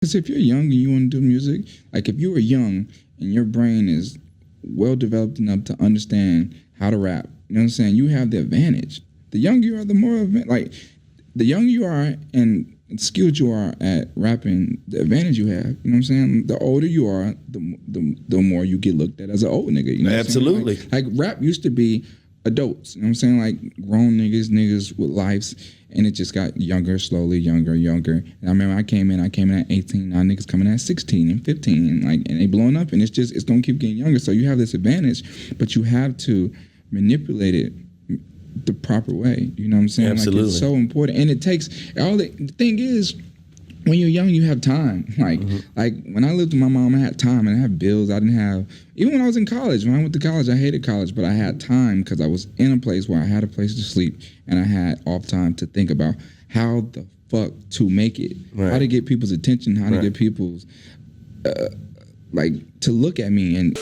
Because if you're young and you want to do music, like if you were young and your brain is well developed enough to understand how to rap, you know what I'm saying? You have the advantage. The younger you are, the more like the younger you are and skilled you are at rapping, the advantage you have. You know what I'm saying? The older you are, the more you get looked at as an old nigga. You know Absolutely. What I'm saying? Like rap used to be adults. You know what I'm saying? Like grown niggas with lives, and it just got younger, slowly, younger. And I remember I came in at 18. Now niggas coming at 16 and 15, and they blowing up, and it's gonna keep getting younger. So you have this advantage, but you have to manipulate it the proper way. You know what I'm saying? Absolutely. Like it's so important, and it takes the thing is, when you're young, you have time. Like when I lived with my mom, I had time and I had bills. I didn't have, even when I was in college, when I went to college, I hated college, but I had time because I was in a place where I had a place to sleep and I had off time to think about how the fuck to make it, how to get people's attention, how to get people's, like to look at me. And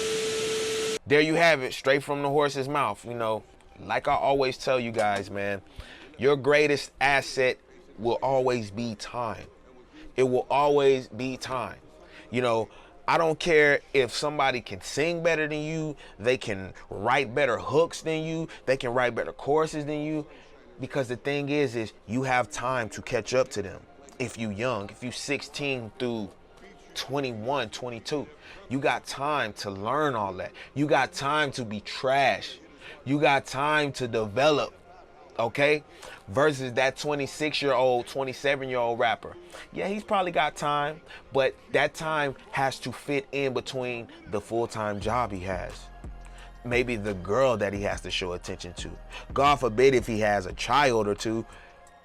there you have it, straight from the horse's mouth. You know, like I always tell you guys, man, your greatest asset will always be time. It will always be time. You know, I don't care if somebody can sing better than you, they can write better hooks than you, they can write better choruses than you, because the thing is you have time to catch up to them. If you young, if you 16 through 21, 22, you got time to learn all that. You got time to be trash. You got time to develop. Okay, versus that 26-year-old, 27-year-old rapper. Yeah, he's probably got time, but that time has to fit in between the full-time job he has. Maybe the girl that he has to show attention to. God forbid if he has a child or two,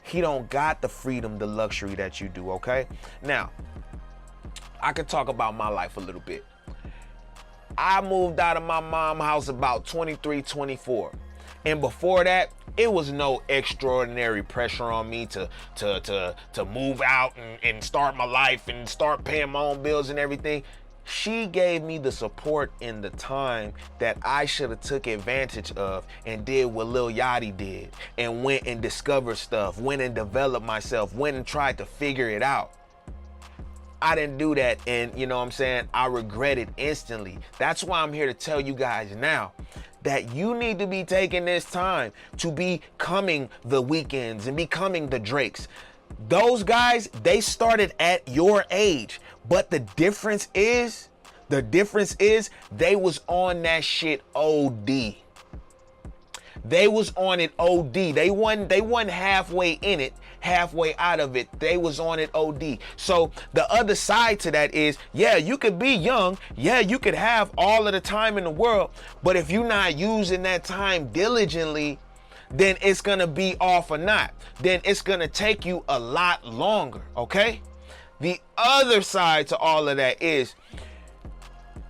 he don't got the freedom, the luxury that you do, okay? Now, I could talk about my life a little bit. I moved out of my mom's house about 23, 24. And before that, it was no extraordinary pressure on me to move out and start my life and start paying my own bills and everything. She gave me the support in the time that I should have took advantage of and did what Lil Yachty did and went and discovered stuff, went and developed myself, went and tried to figure it out. I didn't do that, and you know what I'm saying, I regret it instantly. That's why I'm here to tell you guys now that you need to be taking this time to becoming the Weekends and becoming the Drakes. Those guys, they started at your age, but the difference is they was on that shit OD. They was on it OD. They wasn't halfway in it, halfway out of it. They was on it OD. So the other side to that is, yeah, you could be young. Yeah, you could have all of the time in the world. But if you're not using that time diligently, then it's going to be off or not. Then it's going to take you a lot longer, okay? The other side to all of that is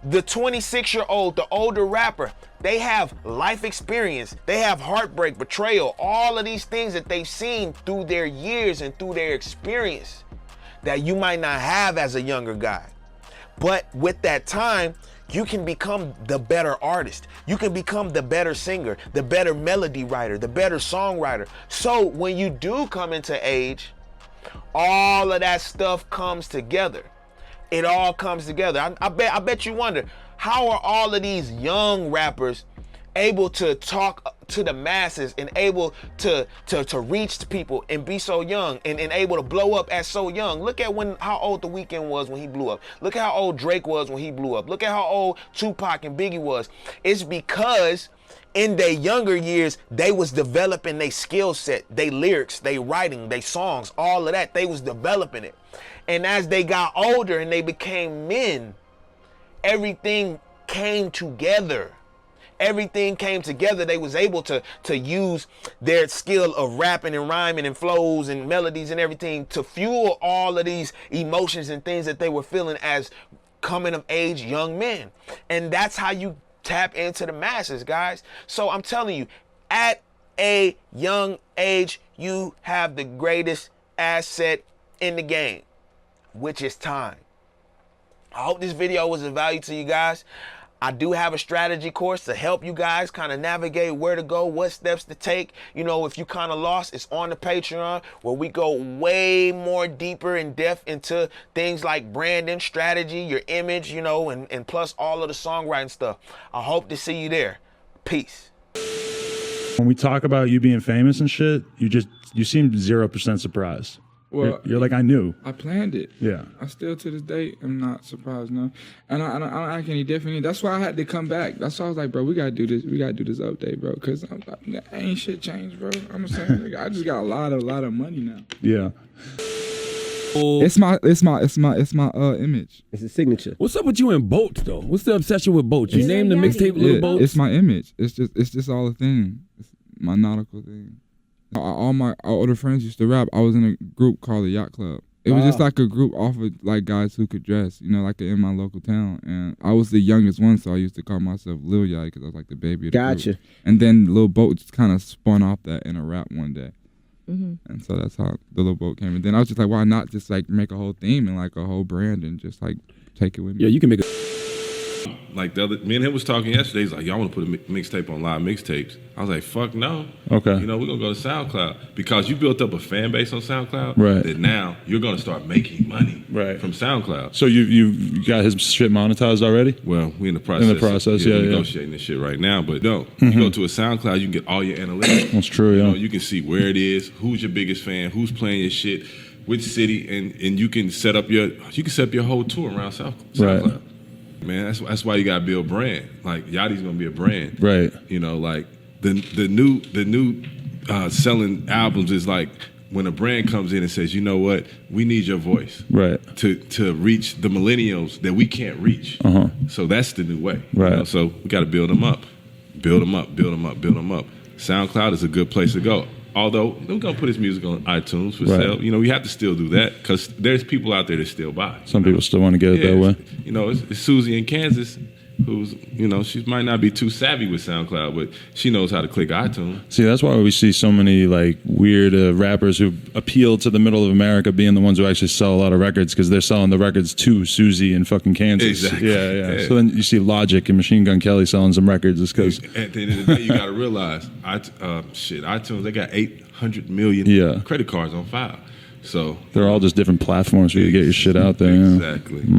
the 26-year-old, the older rapper, they have life experience. They have heartbreak, betrayal, all of these things that they've seen through their years and through their experience that you might not have as a younger guy. But with that time, you can become the better artist. You can become the better singer, the better melody writer, the better songwriter. So when you do come into age, all of that stuff comes together. It all comes together. I bet you wonder, how are all of these young rappers able to talk to the masses and able to reach people and be so young and able to blow up at so young? Look at how old The Weeknd was when he blew up. Look at how old Drake was when he blew up. Look at how old Tupac and Biggie was. It's because in their younger years, they was developing their skill set, their lyrics, their writing, their songs, all of that. They was developing it. And as they got older and they became men, everything came together. Everything came together. They was able to use their skill of rapping and rhyming and flows and melodies and everything to fuel all of these emotions and things that they were feeling as coming of age young men. And that's how you tap into the masses, guys. So I'm telling you, at a young age, you have the greatest asset in the game, which is time. I hope this video was of value to you guys. I do have a strategy course to help you guys kind of navigate where to go, what steps to take. You know, if you kind of lost, it's on the Patreon, where we go way more deeper in depth into things like branding, strategy, your image, you know, and plus all of the songwriting stuff. I hope to see you there. Peace. When we talk about you being famous and shit, you seem 0% surprised. Well, you're like, I knew. I planned it. Yeah. I still to this day am not surprised, no. And I don't act any differently. That's why I had to come back. That's why I was like, bro, we gotta do this. We gotta do this update, bro. Cause ain't shit changed, bro. I'm saying, I just got a lot of money now. Yeah. It's my image. It's a signature. What's up with you and Boat though? What's the obsession with Boat? You named the mixtape Lil Boat. It's my image. It's just all a thing. It's my nautical thing. All my older friends used to rap. I was in a group called the Yacht Club. It was just like a group off of like guys who could dress, you know, like in my local town. And I was the youngest one, so I used to call myself Lil Yachty because I was like the baby of the group. And then Lil Boat just kind of spun off that in a rap one day. And so that's how the Lil Boat came. And then I was just like, why not just like make a whole theme and like a whole brand and just like take it with me? Yeah, you can make a... Like me and him was talking yesterday. He's like, y'all want to put a mixtape on live mixtapes? I was like, fuck no. Okay. You know, we're going to go to SoundCloud because you built up a fan base on SoundCloud. Right. That now you're going to start making money from SoundCloud. So you got his shit monetized already? Well, we're in the process. Yeah. Negotiating this shit right now. But no, you go to a SoundCloud, you can get all your analytics. That's true, yeah. You know, you can see where it is, who's your biggest fan, who's playing your shit, which city, and you can set up your whole tour around SoundCloud. Right. Man, that's why you gotta build brand. Like Yachty's gonna be a brand, right? You know, like the new selling albums is like when a brand comes in and says, you know what, we need your voice, right, to reach the millennials that we can't reach. So that's the new way, right? You know? So we got to build them up, build them up, build them up, build them up. SoundCloud is a good place to go. Although we're gonna put his music on iTunes for sale, you know, we have to still do that because there's people out there that still buy. Some people still want to get it that way. You know, it's Susie in Kansas, who's, you know, she might not be too savvy with SoundCloud, but she knows how to click iTunes. See, that's why we see so many like weird rappers who appeal to the middle of America being the ones who actually sell a lot of records because they're selling the records to Susie in fucking Kansas. Exactly. Yeah. So then you see Logic and Machine Gun Kelly selling some records just because. At the end of the day, you got to realize, iTunes, they got 800 million credit cards on file. So they're all just different platforms for you to get your shit out there. Exactly. Yeah.